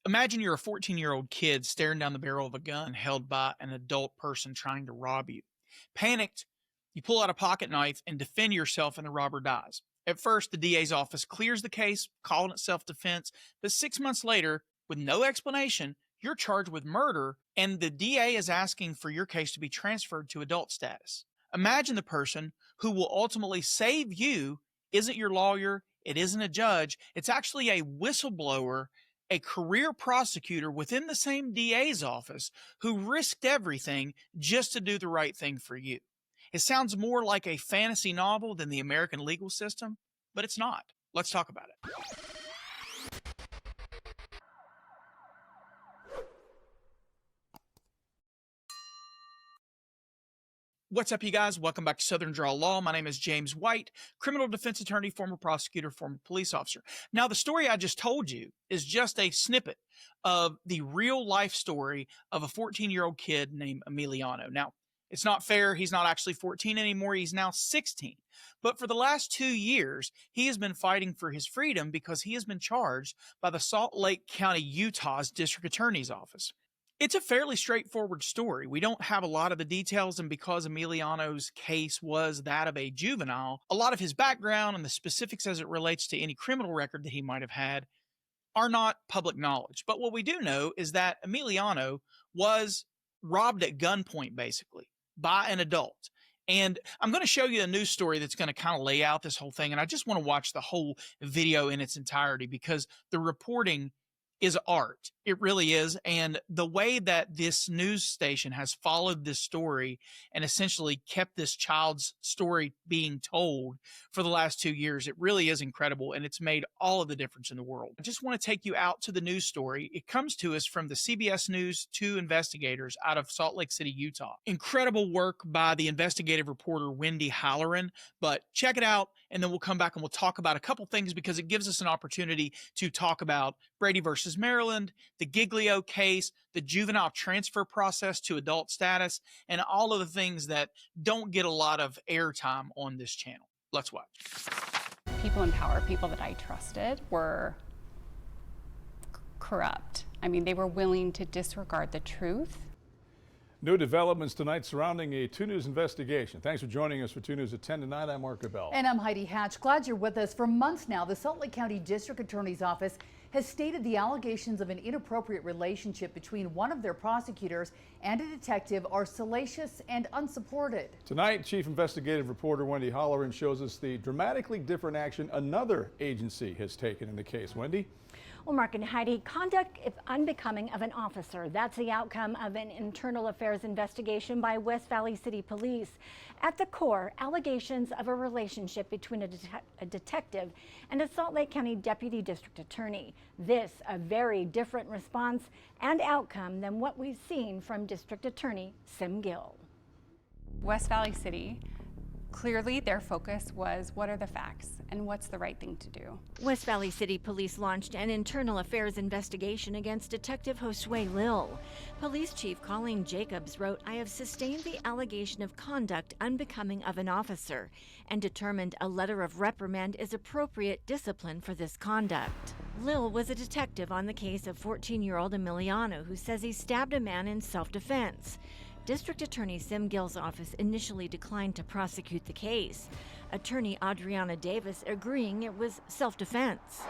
Imagine you're a 14-year-old kid staring down the barrel of a gun held by an adult person trying to rob you. Panicked, you pull out a pocket knife and defend yourself, and the robber dies. At first, the DA's office clears the case, calling it self-defense, but 6 months later, with no explanation, you're charged with murder, and the DA is asking for your case to be transferred to adult status. Imagine the person who will ultimately save you isn't your lawyer, it isn't a judge, it's actually a whistleblower, a career prosecutor within the same DA's office who risked everything just to do the right thing for you. It sounds more like a fantasy novel than the American legal system, but it's not. Let's talk about it. What's up, you guys? Welcome back to Southern Draw Law. My name is James White, criminal defense attorney, former prosecutor, former police officer. Now, the story I just told you is just a snippet of the real life story of a 14-year-old kid named Emiliano. Now, it's not fair. He's not actually 14 anymore. He's now 16. But for the last 2 years, he has been fighting for his freedom because he has been charged by the Salt Lake County, Utah's district attorney's office. It's a fairly straightforward story. We don't have a lot of the details, and because Emiliano's case was that of a juvenile, a lot of his background and the specifics as it relates to any criminal record that he might have had are not public knowledge. But what we do know is that Emiliano was robbed at gunpoint, basically, by an adult. And I'm going to show you a news story that's going to kind of lay out this whole thing, and I just want to watch the whole video in its entirety because the reporting is art. It really is. And the way that this news station has followed this story and essentially kept this child's story being told for the last 2 years, it really is incredible. And it's made all of the difference in the world. I just want to take you out to the news story. It comes to us from the CBS News 2 investigators out of Salt Lake City, Utah. Incredible work by the investigative reporter, Wendy Halloran, but check it out. And then we'll come back and we'll talk about a couple things because it gives us an opportunity to talk about Brady versus Maryland, the Giglio case, the juvenile transfer process to adult status, and all of the things that don't get a lot of airtime on this channel. Let's watch. People in power, people that I trusted, were corrupt. I mean, they were willing to disregard the truth. New developments tonight surrounding a 2 News investigation. Thanks for joining us for 2 News at 10 tonight. I'm Mark Bell. And I'm Heidi Hatch. Glad you're with us. For months now, the Salt Lake County District Attorney's Office has stated the allegations of an inappropriate relationship between one of their prosecutors and a detective are salacious and unsupported. Tonight, Chief Investigative Reporter Wendy Halloran shows us the dramatically different action another agency has taken in the case. Wendy? Well, Mark and Heidi, conduct if unbecoming of an officer. That's the outcome of an internal affairs investigation by West Valley City Police. At the core, allegations of a relationship between a detective and a Salt Lake County Deputy District Attorney. This a very different response and outcome than what we've seen from District Attorney Josue Llil. West Valley City, clearly their focus was what are the facts and what's the right thing to do. West Valley City Police launched an internal affairs investigation against Detective Josue Llil. Police Chief Colleen Jacobs wrote, "I have sustained the allegation of conduct unbecoming of an officer and determined a letter of reprimand is appropriate discipline for this conduct." Llil was a detective on the case of 14-year-old Emiliano, who says he stabbed a man in self-defense. District Attorney Josue Llil's office initially declined to prosecute the case. Attorney Adrianna Davis agreeing it was self-defense.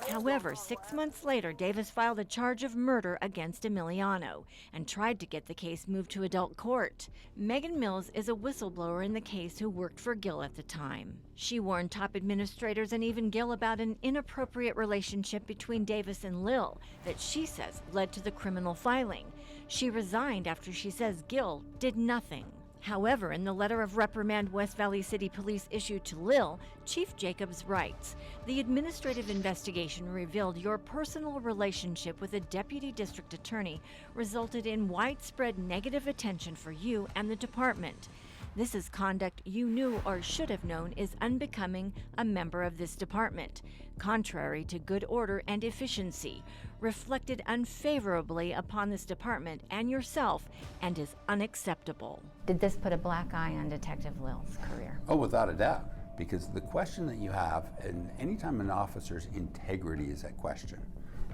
However, 6 months later, Davis filed a charge of murder against Emiliano and tried to get the case moved to adult court. Megan Mills is a whistleblower in the case who worked for Llil at the time. She warned top administrators and even Llil about an inappropriate relationship between Davis and Llil that she says led to the criminal filing. She resigned after she says Llil did nothing. However, in the letter of reprimand West Valley City Police issued to Llil, Chief Jacobs writes, "The administrative investigation revealed your personal relationship with a deputy district attorney resulted in widespread negative attention for you and the department. This is conduct you knew or should have known is unbecoming a member of this department, contrary to good order and efficiency, reflected unfavorably upon this department and yourself, and is unacceptable." Did this put a black eye on Detective Llil's career? Oh, without a doubt, because the question that you have, and anytime an officer's integrity is at question,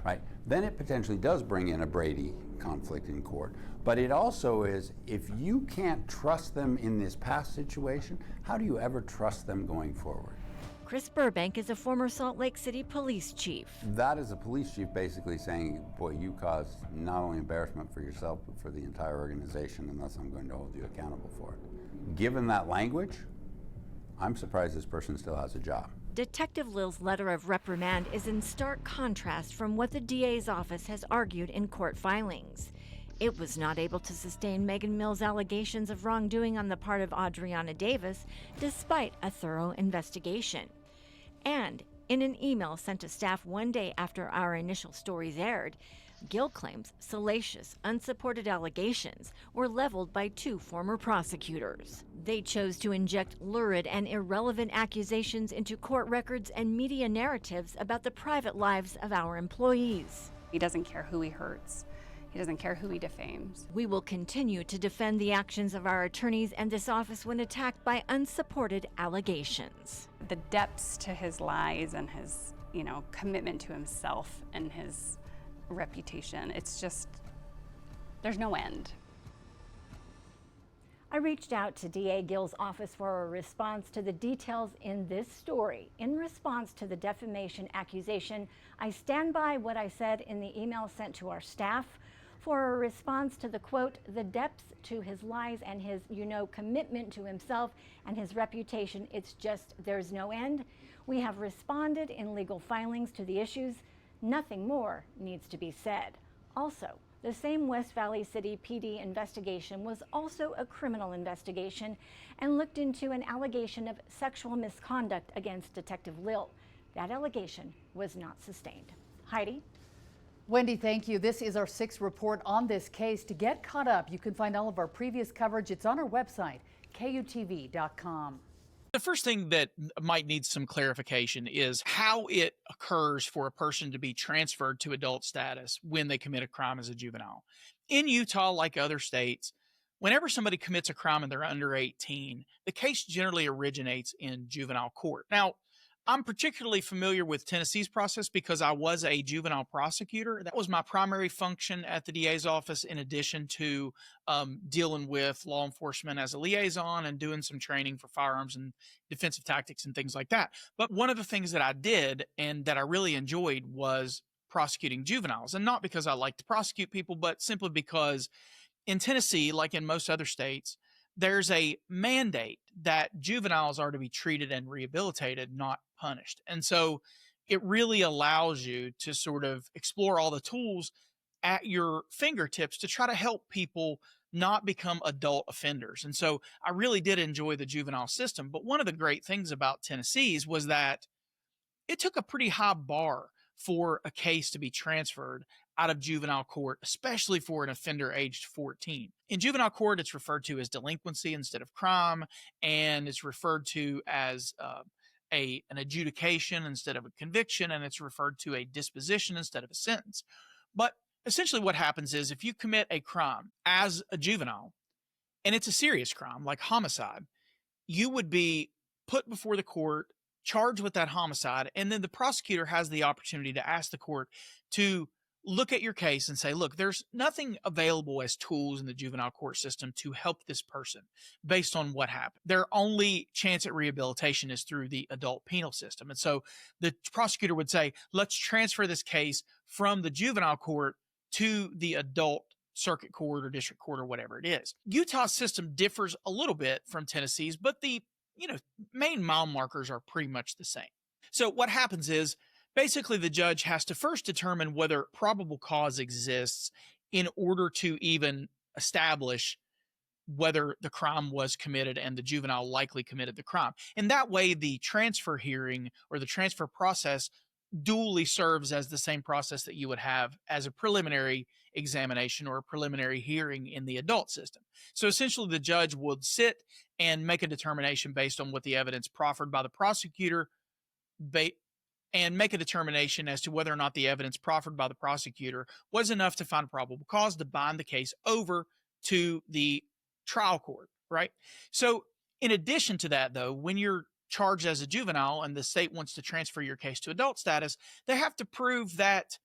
right? Then it potentially does bring in a Brady conflict in court. But it also is, if you can't trust them in this past situation, how do you ever trust them going forward? Chris Burbank is a former Salt Lake City police chief. That is a police chief basically saying, boy, you caused not only embarrassment for yourself, but for the entire organization, and thus I'm going to hold you accountable for it. Given that language, I'm surprised this person still has a job. Detective Llil's letter of reprimand is in stark contrast from what the DA's office has argued in court filings. It was not able to sustain Megan Mills' allegations of wrongdoing on the part of Adrianna Davis, despite a thorough investigation. And in an email sent to staff one day after our initial stories aired, Llil claims salacious, unsupported allegations were leveled by two former prosecutors. They chose to inject lurid and irrelevant accusations into court records and media narratives about the private lives of our employees. He doesn't care who he hurts. He doesn't care who he defames. We will continue to defend the actions of our attorneys and this office when attacked by unsupported allegations. The depths to his lies and his, commitment to himself and his reputation, it's just, there's no end. I reached out to DA Llil's office for a response to the details in this story. In response to the defamation accusation, I stand by what I said in the email sent to our staff. For a response to the quote, the depths to his lies and his, commitment to himself and his reputation, it's just, there's no end. We have responded in legal filings to the issues. Nothing more needs to be said. Also, the same West Valley City PD investigation was also a criminal investigation and looked into an allegation of sexual misconduct against Detective Llil. That allegation was not sustained. Heidi? Wendy, thank you. This is our 6th report on this case. To get caught up, you can find all of our previous coverage. It's on our website, KUTV.com. The first thing that might need some clarification is how it occurs for a person to be transferred to adult status when they commit a crime as a juvenile. In Utah, like other states, whenever somebody commits a crime and they're under 18, the case generally originates in juvenile court. Now, I'm particularly familiar with Tennessee's process because I was a juvenile prosecutor. That was my primary function at the DA's office, in addition to dealing with law enforcement as a liaison and doing some training for firearms and defensive tactics and things like that. But one of the things that I did and that I really enjoyed was prosecuting juveniles. And not because I like to prosecute people, but simply because in Tennessee, like in most other states, there's a mandate that juveniles are to be treated and rehabilitated, not punished. And so it really allows you to sort of explore all the tools at your fingertips to try to help people not become adult offenders. And so I really did enjoy the juvenile system. But one of the great things about Tennessee's was that it took a pretty high bar for a case to be transferred out of juvenile court, especially for an offender aged 14. In juvenile court, it's referred to as delinquency instead of crime, and it's referred to as an adjudication instead of a conviction, and it's referred to a disposition instead of a sentence. But essentially what happens is if you commit a crime as a juvenile, and it's a serious crime like homicide, you would be put before the court, charged with that homicide, and then the prosecutor has the opportunity to ask the court to look at your case and say, look, there's nothing available as tools in the juvenile court system to help this person based on what happened. Their only chance at rehabilitation is through the adult penal system. And so the prosecutor would say, let's transfer this case from the juvenile court to the adult circuit court or district court or whatever it is. Utah's system differs a little bit from Tennessee's, but the main mile markers are pretty much the same. So what happens is basically the judge has to first determine whether probable cause exists in order to even establish whether the crime was committed and the juvenile likely committed the crime. And that way the transfer hearing or the transfer process dually serves as the same process that you would have as a preliminary examination or a preliminary hearing in the adult system. So essentially the judge would sit and make a determination based on what the evidence proffered by the prosecutor and make a determination as to whether or not the evidence proffered by the prosecutor was enough to find probable cause to bind the case over to the trial court, right? So in addition to that, though, when you're charged as a juvenile and the state wants to transfer your case to adult status, they have to prove that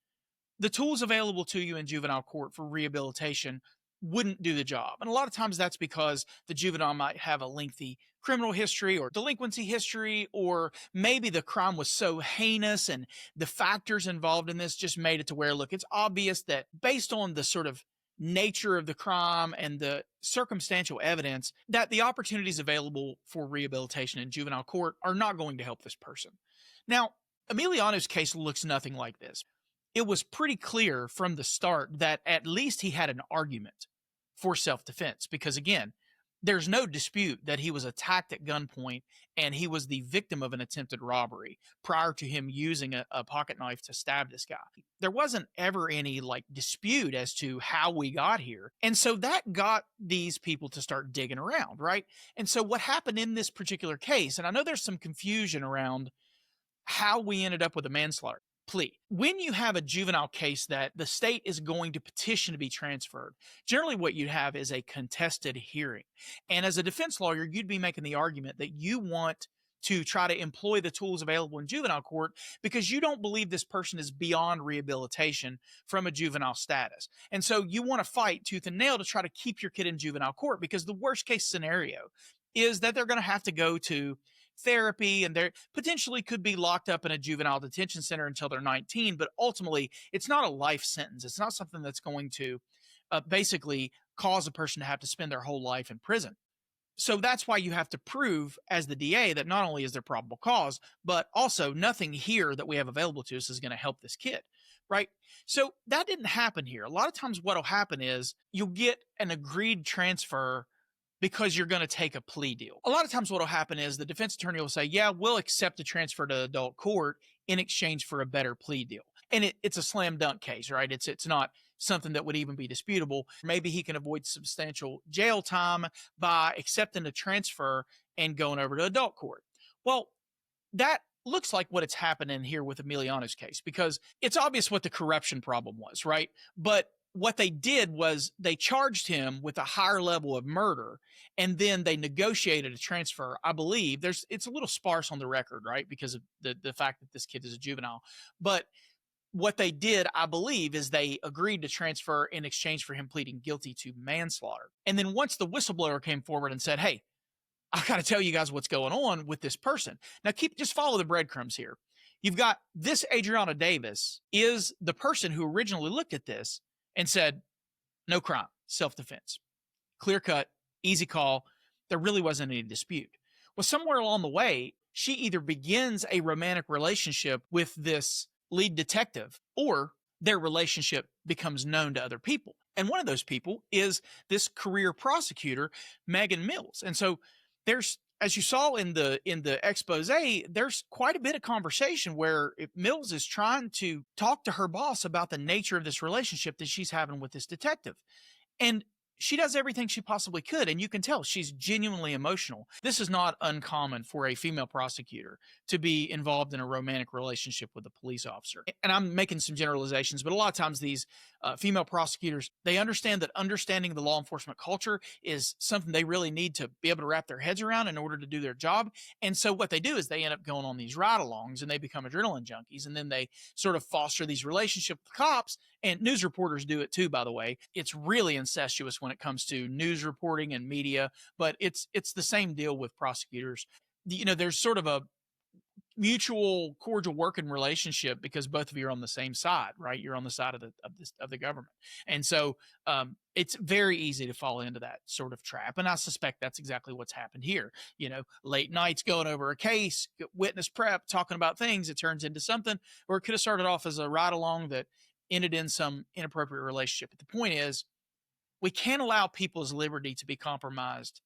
the tools available to you in juvenile court for rehabilitation wouldn't do the job. And a lot of times that's because the juvenile might have a lengthy criminal history or delinquency history, or maybe the crime was so heinous and the factors involved in this just made it to where, look, it's obvious that based on the sort of nature of the crime and the circumstantial evidence, that the opportunities available for rehabilitation in juvenile court are not going to help this person. Now, Emiliano's case looks nothing like this. It was pretty clear from the start that at least he had an argument for self-defense, because again, there's no dispute that he was attacked at gunpoint and he was the victim of an attempted robbery prior to him using a pocket knife to stab this guy. There wasn't ever any dispute as to how we got here. And so that got these people to start digging around, right? And so what happened in this particular case, and I know there's some confusion around how we ended up with a manslaughter plea. When you have a juvenile case that the state is going to petition to be transferred, generally what you'd have is a contested hearing. And as a defense lawyer, you'd be making the argument that you want to try to employ the tools available in juvenile court because you don't believe this person is beyond rehabilitation from a juvenile status. And so you want to fight tooth and nail to try to keep your kid in juvenile court, because the worst case scenario is that they're going to have to go to therapy and they potentially could be locked up in a juvenile detention center until they're 19. But ultimately, it's not a life sentence. It's not something that's going to basically cause a person to have to spend their whole life in prison. So that's why you have to prove as the DA that not only is there probable cause, but also nothing here that we have available to us is going to help this kid, right? So that didn't happen here. A lot of times what will happen is you'll get an agreed transfer because you're going to take a plea deal. A lot of times what will happen is the defense attorney will say, yeah, we'll accept the transfer to adult court in exchange for a better plea deal. And it's a slam dunk case, right? It's not something that would even be disputable. Maybe he can avoid substantial jail time by accepting the transfer and going over to adult court. Well, that looks like what it's happening here with Emiliano's case, because it's obvious what the corruption problem was, right? But what they did was they charged him with a higher level of murder, and then they negotiated a transfer. I believe it's a little sparse on the record, right? Because of the fact that this kid is a juvenile. But what they did, I believe, is they agreed to transfer in exchange for him pleading guilty to manslaughter. And then once the whistleblower came forward and said, hey, I got to tell you guys what's going on with this person. Now just follow the breadcrumbs here. You've got this Adrianna Davis is the person who originally looked at this and said, no crime, self-defense. Clear cut, easy call. There really wasn't any dispute. Well, somewhere along the way, she either begins a romantic relationship with this lead detective, or their relationship becomes known to other people. And one of those people is this career prosecutor, Megan Mills. And so there's, as you saw in the expose, there's quite a bit of conversation where Mills is trying to talk to her boss about the nature of this relationship that she's having with this detective. And she does everything she possibly could, and you can tell she's genuinely emotional. This is not uncommon for a female prosecutor to be involved in a romantic relationship with a police officer. And I'm making some generalizations, but a lot of times these female prosecutors, they understand that understanding the law enforcement culture is something they really need to be able to wrap their heads around in order to do their job. And so what they do is they end up going on these ride-alongs and they become adrenaline junkies, and then they sort of foster these relationships with cops. And news reporters do it too, by the way. It's really incestuous when it comes to news reporting and media, but it's the same deal with prosecutors. You know, there's sort of a mutual cordial working relationship because both of you are on the same side, right? You're on the side of the government. And so it's very easy to fall into that sort of trap. And I suspect that's exactly what's happened here. You know, late nights going over a case, witness prep, talking about things, it turns into something, or it could have started off as a ride along that ended in some inappropriate relationship. But the point is, we can't allow people's liberty to be compromised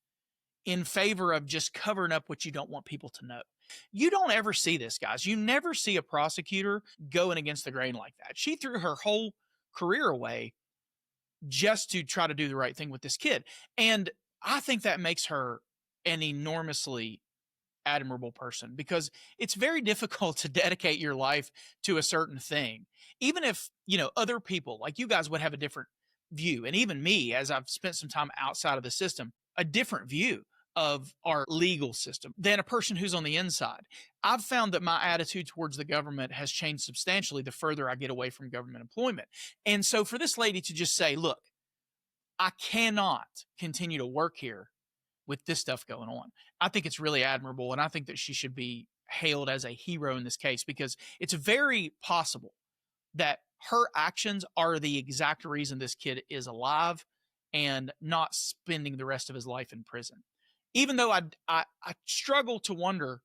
in favor of just covering up what you don't want people to know. You don't ever see this, guys. You never see a prosecutor going against the grain like that. She threw her whole career away just to try to do the right thing with this kid. And I think that makes her an enormously admirable person, because it's very difficult to dedicate your life to a certain thing. Even if, you know, other people like you guys would have a different view. And even me, as I've spent some time outside of the system, a different view. of our legal system than a person who's on the inside. I've found that my attitude towards the government has changed substantially the further I get away from government employment. And so for this lady to just say, look, I cannot continue to work here with this stuff going on, I think it's really admirable. And I think that she should be hailed as a hero in this case, because it's very possible that her actions are the exact reason this kid is alive and not spending the rest of his life in prison. Even though I struggle to wonder,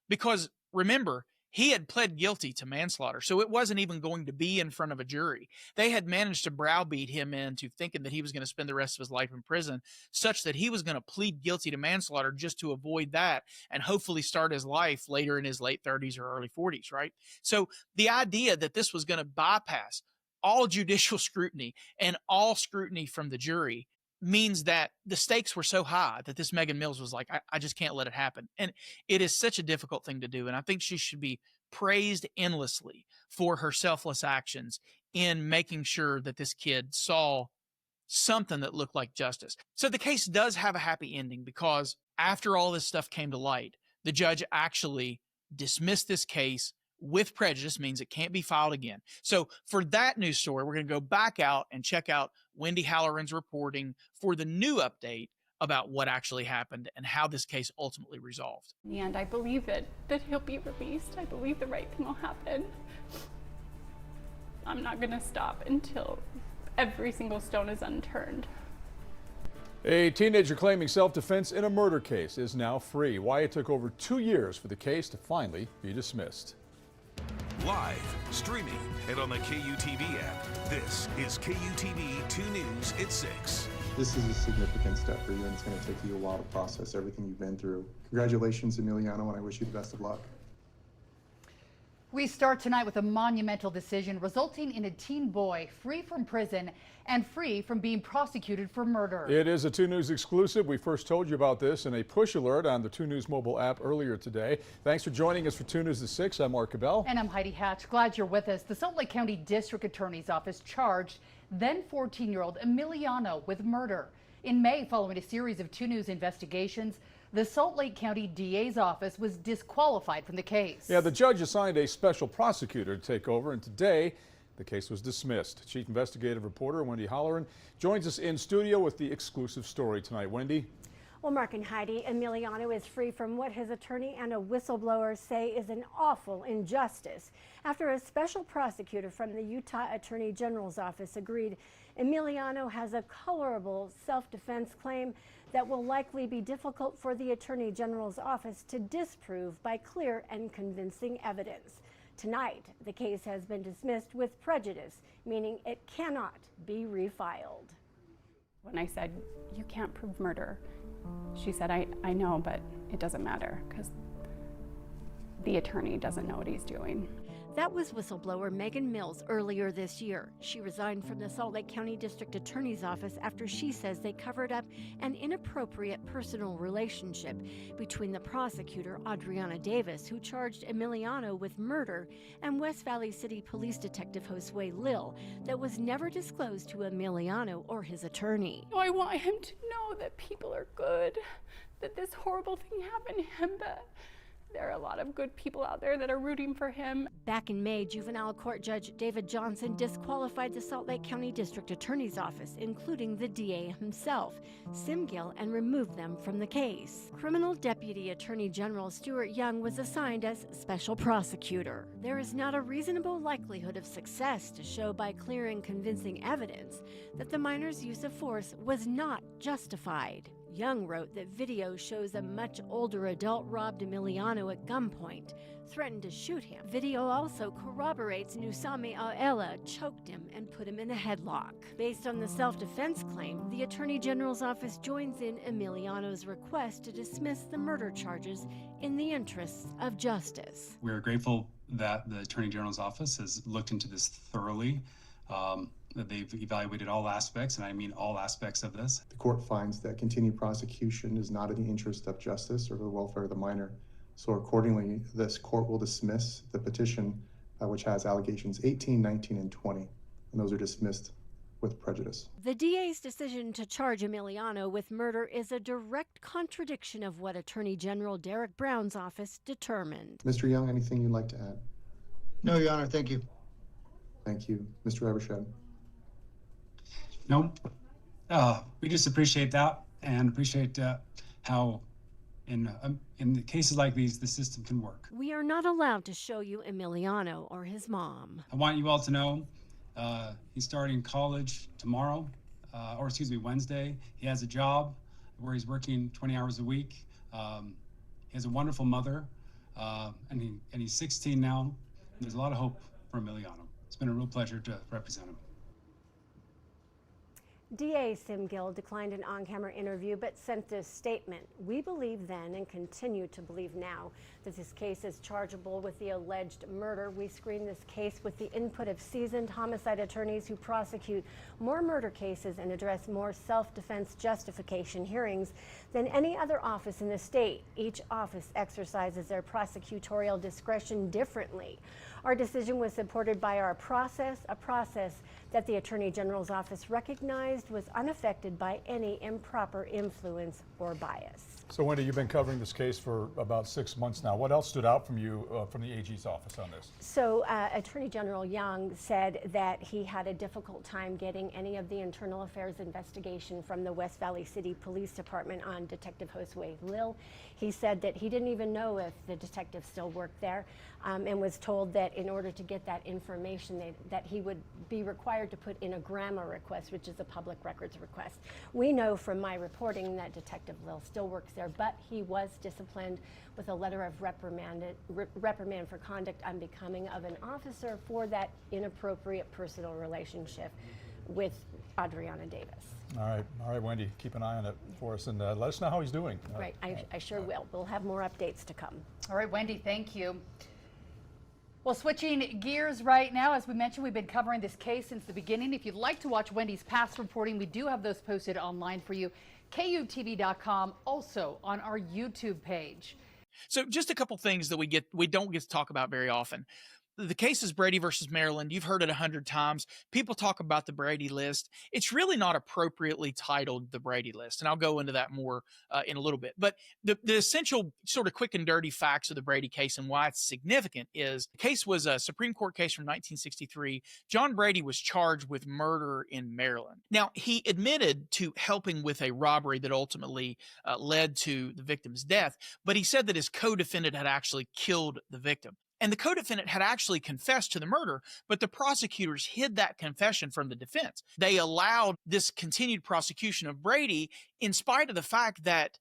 because remember, he had pled guilty to manslaughter, so it wasn't even going to be in front of a jury. They had managed to browbeat him into thinking that he was going to spend the rest of his life in prison, such that he was going to plead guilty to manslaughter just to avoid that and hopefully start his life later in his late 30s or early 40s, right? So the idea that this was going to bypass all judicial scrutiny and all scrutiny from the jury means that the stakes were so high that this Megan Mills was like, I just can't let it happen. And it is such a difficult thing to do. And I think she should be praised endlessly for her selfless actions in making sure that this kid saw something that looked like justice. So the case does have a happy ending, because after all this stuff came to light, the judge actually dismissed this case with prejudice, means it can't be filed again. So for that news story, we're going to go back out and check out Wendy Halloran's reporting for the new update about what actually happened and how this case ultimately resolved. And I believe that he'll be released. I believe the right thing will happen. I'm not going to stop until every single stone is unturned. A teenager claiming self-defense in a murder case is now free. Why it took over 2 years for the case to finally be dismissed. Live, streaming, and on the KUTV app. This is KUTV 2 News at 6. This is a significant step for you, and it's going to take you a while to process everything you've been through. Congratulations, Emiliano, and I wish you the best of luck. We start tonight with a monumental decision resulting in a teen boy free from prison and free from being prosecuted for murder. It is a 2 News exclusive. We first told you about this in a push alert on the 2 News mobile app earlier today. Thanks for joining us for 2 News at 6. I'm Mark Cabell. And I'm Heidi Hatch. Glad you're with us. The Salt Lake County District Attorney's Office charged then 14-year-old Emiliano with murder. In May, following a series of 2 News investigations, the Salt Lake County DA's office was disqualified from the case. Yeah, the judge assigned a special prosecutor to take over, and today the case was dismissed. Chief investigative reporter Wendy Halloran joins us in studio with the exclusive story tonight. Wendy? Well, Mark and Heidi, Emiliano is free from what his attorney and a whistleblower say is an awful injustice after a special prosecutor from the Utah Attorney General's office agreed Emiliano has a colorable self-defense claim that will likely be difficult for the Attorney General's office to disprove by clear and convincing evidence. Tonight, the case has been dismissed with prejudice, meaning it cannot be refiled. When I said, you can't prove murder, she said, I know, but it doesn't matter because the attorney doesn't know what he's doing. That was whistleblower Megan Mills earlier this year. She resigned from the Salt Lake County District Attorney's office after she says they covered up an inappropriate personal relationship between the prosecutor, Adrianna Davis, who charged Emiliano with murder, and West Valley City Police Detective Josue Llil that was never disclosed to Emiliano or his attorney. I want him to know that people are good, that this horrible thing happened to him, but there are a lot of good people out there that are rooting for him. Back in May, juvenile court judge David Johnson disqualified the Salt Lake County District Attorney's office, including the DA himself, Sim Gill, and removed them from the case. Criminal Deputy Attorney General Stuart Young was assigned as special prosecutor. There is not a reasonable likelihood of success to show by clear and convincing evidence that the minor's use of force was not justified. Young wrote that video shows a much older adult robbed Emiliano at gunpoint, threatened to shoot him. Video also corroborates Nusami Aela choked him and put him in a headlock. Based on the self-defense claim, the Attorney General's office joins in Emiliano's request to dismiss the murder charges in the interests of justice. We're grateful that the Attorney General's office has looked into this thoroughly. That they've evaluated all aspects, and I mean all aspects of this. The court finds that continued prosecution is not in the interest of justice or the welfare of the minor. So accordingly, this court will dismiss the petition, which has allegations 18, 19, and 20, and those are dismissed with prejudice. The DA's decision to charge Emiliano with murder is a direct contradiction of what Attorney General Derek Brown's office determined. Mr. Young, anything you'd like to add? No, Your Honor, thank you. Thank you. Mr. Evershed. No, we just appreciate that and appreciate how in the cases like these, the system can work. We are not allowed to show you Emiliano or his mom. I want you all to know he's starting college tomorrow, Wednesday. He has a job where he's working 20 hours a week. He has a wonderful mother, and he's 16 now. There's a lot of hope for Emiliano. It's been a real pleasure to represent him. DA Sim Gill declined an on-camera interview but sent a statement. We believe then and continue to believe now that this case is chargeable with the alleged murder. We screened this case with the input of seasoned homicide attorneys who prosecute more murder cases and address more self-defense justification hearings than any other office in the state. Each office exercises their prosecutorial discretion differently. Our decision was supported by our process, a process that the Attorney General's office recognized was unaffected by any improper influence or bias. So Wendy, you've been covering this case for about 6 months now. What else stood out from you from the AG's office on this? So Attorney General Young said that he had a difficult time getting any of the internal affairs investigation from the West Valley City Police Department on Detective Josue Llil. He said that he didn't even know if the detective still worked there, and was told that in order to get that information that he would be required to put in a GRAMA request, which is a public records request. We know from my reporting that Detective Llil still works there, but he was disciplined with a letter of reprimand for conduct unbecoming of an officer for that inappropriate personal relationship with Adrianna Davis. All right, Wendy, keep an eye on it for us and let us know how he's doing. Right, I sure will. We'll have more updates to come. All right, Wendy, thank you. Well, switching gears right now, as we mentioned, we've been covering this case since the beginning. If you'd like to watch Wendy's past reporting, we do have those posted online for you. KUTV.com, also on our YouTube page. So just a couple things that we don't get to talk about very often. The case is Brady versus Maryland. You've heard it 100 times. People talk about the Brady list. It's really not appropriately titled the Brady list, and I'll go into that more in a little bit. But the essential sort of quick and dirty facts of the Brady case and why it's significant is the case was a Supreme Court case from 1963. John Brady was charged with murder in Maryland. Now, he admitted to helping with a robbery that ultimately led to the victim's death, but he said that his co-defendant had actually killed the victim. And the co-defendant had actually confessed to the murder, but the prosecutors hid that confession from the defense. They allowed this continued prosecution of Brady in spite of the fact that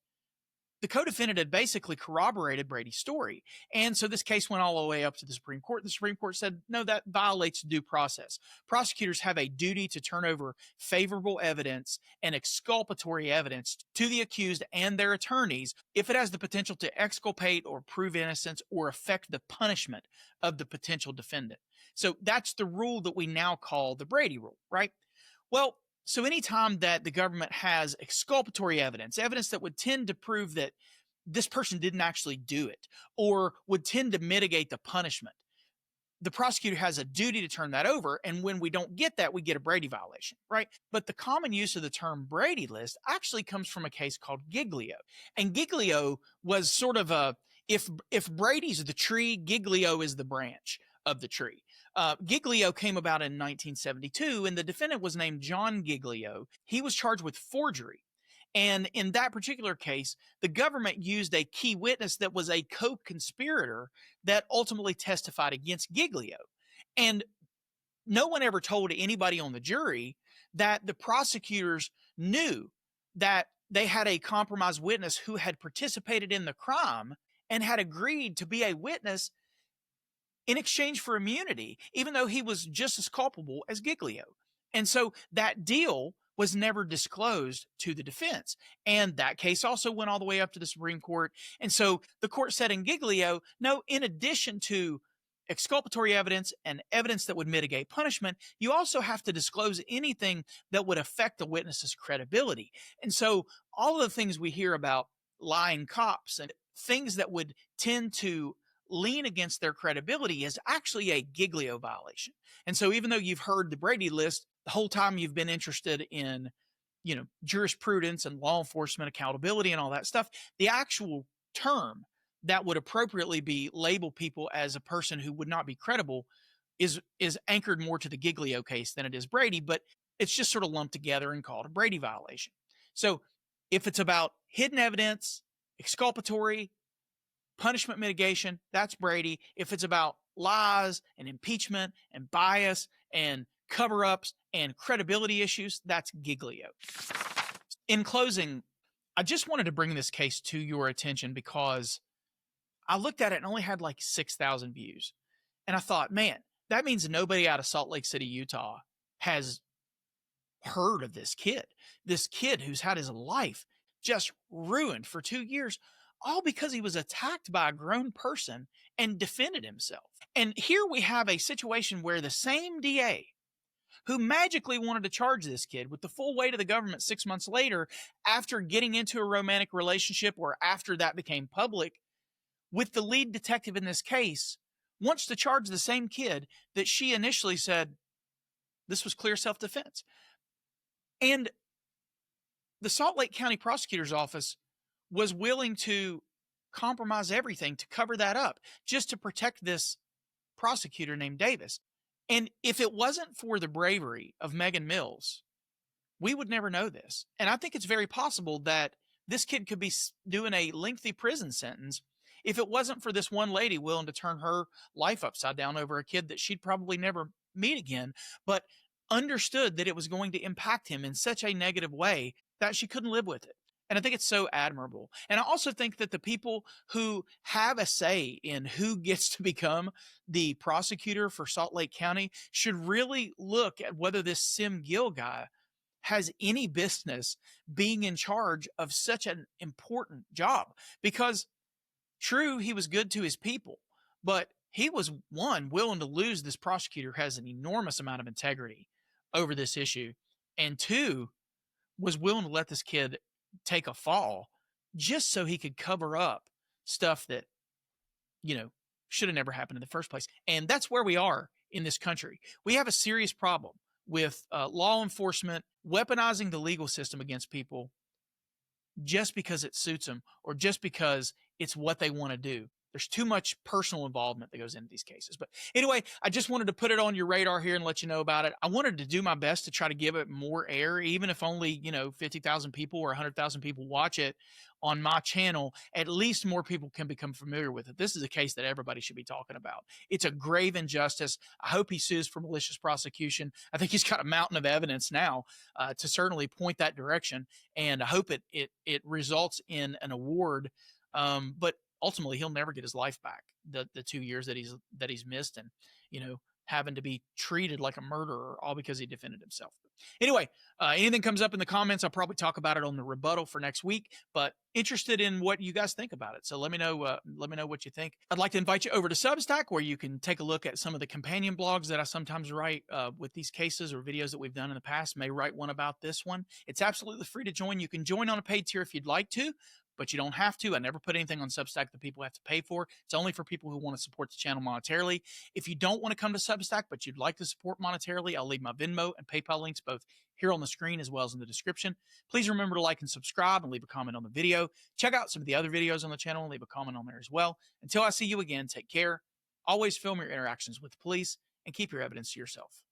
the co-defendant had basically corroborated Brady's story. And so this case went all the way up to the Supreme Court. The Supreme Court said, no, that violates due process. Prosecutors have a duty to turn over favorable evidence and exculpatory evidence to the accused and their attorneys if it has the potential to exculpate or prove innocence or affect the punishment of the potential defendant. So that's the rule that we now call the Brady rule, right? Well, so anytime that the government has exculpatory evidence, evidence that would tend to prove that this person didn't actually do it or would tend to mitigate the punishment, the prosecutor has a duty to turn that over. And when we don't get that, we get a Brady violation, right? But the common use of the term Brady list actually comes from a case called Giglio. And Giglio was sort of if Brady's the tree, Giglio is the branch of the tree. Giglio came about in 1972, and the defendant was named John Giglio. He was charged with forgery. And in that particular case, the government used a key witness that was a co-conspirator that ultimately testified against Giglio. And no one ever told anybody on the jury that the prosecutors knew that they had a compromised witness who had participated in the crime and had agreed to be a witness in exchange for immunity, even though he was just as culpable as Giglio. And so that deal was never disclosed to the defense. And that case also went all the way up to the Supreme Court. And so the court said in Giglio, no, in addition to exculpatory evidence and evidence that would mitigate punishment, you also have to disclose anything that would affect the witness's credibility. And so all of the things we hear about lying cops and things that would tend to lean against their credibility is actually a Giglio violation. And so even though you've heard the Brady list the whole time you've been interested in, you know, jurisprudence and law enforcement accountability and all that stuff, the actual term that would appropriately be label people as a person who would not be credible is anchored more to the Giglio case than it is Brady, but it's just sort of lumped together and called a Brady violation. So if it's about hidden evidence, exculpatory, punishment mitigation, that's Brady. If it's about lies and impeachment and bias and cover-ups and credibility issues, that's Giglio. In closing, I just wanted to bring this case to your attention because I looked at it and only had like 6,000 views. And I thought, man, that means nobody out of Salt Lake City, Utah has heard of this kid who's had his life just ruined for 2 years, all because he was attacked by a grown person and defended himself. And here we have a situation where the same DA who magically wanted to charge this kid with the full weight of the government 6 months later, after getting into a romantic relationship or after that became public, with the lead detective in this case, wants to charge the same kid that she initially said this was clear self-defense. And the Salt Lake County Prosecutor's Office was willing to compromise everything to cover that up just to protect this prosecutor named Davis. And if it wasn't for the bravery of Megan Mills, we would never know this. And I think it's very possible that this kid could be doing a lengthy prison sentence if it wasn't for this one lady willing to turn her life upside down over a kid that she'd probably never meet again, but understood that it was going to impact him in such a negative way that she couldn't live with it. And I think it's so admirable. And I also think that the people who have a say in who gets to become the prosecutor for Salt Lake County should really look at whether this Sim Gill guy has any business being in charge of such an important job. Because true, he was good to his people, but he was, one, willing to lose this prosecutor who has an enormous amount of integrity over this issue, and two, was willing to let this kid take a fall just so he could cover up stuff that, you know, should have never happened in the first place. And that's where we are in this country. We have a serious problem with law enforcement weaponizing the legal system against people just because it suits them or just because it's what they want to do. There's too much personal involvement that goes into these cases. But anyway, I just wanted to put it on your radar here and let you know about it. I wanted to do my best to try to give it more air, even if only, 50,000 people or 100,000 people watch it on my channel. At least more people can become familiar with it. This is a case that everybody should be talking about. It's a grave injustice. I hope he sues for malicious prosecution. I think he's got a mountain of evidence now to certainly point that direction. And I hope it results in an award. But ultimately, he'll never get his life back. The 2 years that he's missed, and having to be treated like a murderer, all because he defended himself. Anyway, anything comes up in the comments, I'll probably talk about it on the rebuttal for next week. But interested in what you guys think about it, so let me know what you think. I'd like to invite you over to Substack, where you can take a look at some of the companion blogs that I sometimes write with these cases or videos that we've done in the past. May write one about this one. It's absolutely free to join. You can join on a paid tier if you'd like to, but you don't have to. I never put anything on Substack that people have to pay for. It's only for people who want to support the channel monetarily. If you don't want to come to Substack, but you'd like to support monetarily, I'll leave my Venmo and PayPal links both here on the screen as well as in the description. Please remember to like and subscribe and leave a comment on the video. Check out some of the other videos on the channel and leave a comment on there as well. Until I see you again, take care. Always film your interactions with the police and keep your evidence to yourself.